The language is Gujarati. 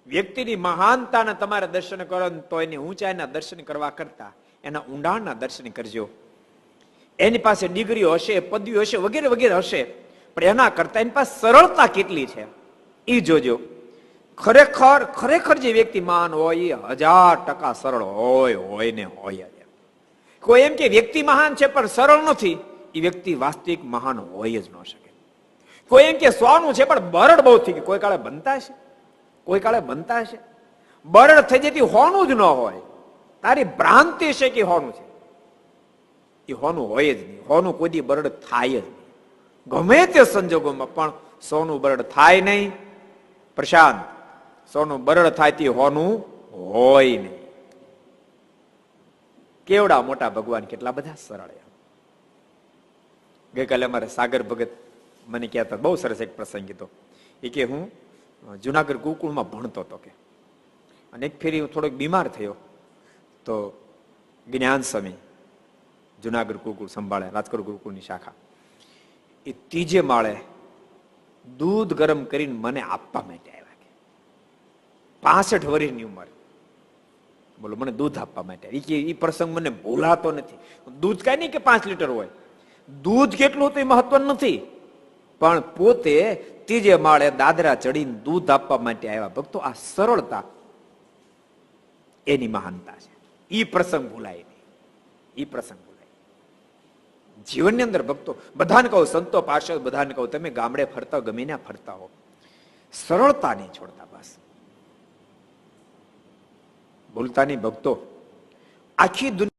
વ્યક્તિની મહાનતાના તમારે દર્શન કરો તો એની ઊંચાઈના દર્શન કરવા કરતા એના ઊંડાણના દર્શન કરજો. એની પાસે ડિગ્રીઓ હશે, પદવીઓ હશે, વગેરે વગેરે હશે, પણ એના કરતા એની પાસે સરળતા કેટલી છે એ જોજો. ખરેખર ખરેખર જે વ્યક્તિ મહાન હોય એ 1000% સરળ હોય ને હોય. કોઈ એમ કે વ્યક્તિ મહાન છે પણ સરળ નથી, એ વ્યક્તિ વાસ્તવિક મહાન હોય જ ન શકે. કોઈ એમ કે સોનું છે પણ બરડ બહુ થઈ ગયું, કોઈ કાળે બનતા હશે? કોઈ કાળે બનતા હશે? બરડ થઈ જતી હોનું જ ન હોય. તારી ભ્રાંતિ છે કે હોનું છે, એ હોનું હોય જ નહીં. હોનું કોઈ દી બરડ થાય જ નહીં. ગમે તે સંજોગોમાં પણ સોનું બરડ થાય નહીં. પ્રશાંત, સોનું બરડ થાય તે હોનું હોય નહીં. કેવડા મોટા ભગવાન, કેટલા બધા સરળ. ગઈકાલે અમારે સાગર ભગત મને કહેતા, બહુ સરસ એક પ્રસંગ હતો. એ કે હું જુનાગઢ ગુરુકુળમાં ભણતો હતો કે, અને એક ફેરી હું થોડોક બીમાર થયો તો જ્ઞાન સ્વામી જુનાગઢ ગુરુકુળ સંભાળે, રાજકોટ ગુરુકુળની શાખા, એ ત્રીજે માળે દૂધ ગરમ કરીને મને આપવા માટે આવ્યા. કે 65 વર્ષની ઉંમર, બોલો, મને દૂધ આપવા માટે. એ પ્રસંગ મને ભૂલાતો નથી. દૂધ કઈ નહીં કે 5 લીટર હોય, દૂધ કેટલું હતું એ મહત્વ નથી, પણ પોતે ત્રીજે માળે દાદરા ચડીને દૂધ આપવા માટે આવ્યા. ભક્તો, આ સરળતા એની મહાનતા છે. ઈ પ્રસંગ ભૂલાય નહીં, ઈ પ્રસંગ ભૂલાય. જીવનની અંદર ભક્તો, બધાને કહું, સંતો પાર્ષદ બધાને કહું, તમે ગામડે ફરતા હો, ગમે ત્યાં ફરતા હો, સરળતા નહીં છોડતા. બસ ભૂલતા નહીં ભક્તો. આખી દુનિયા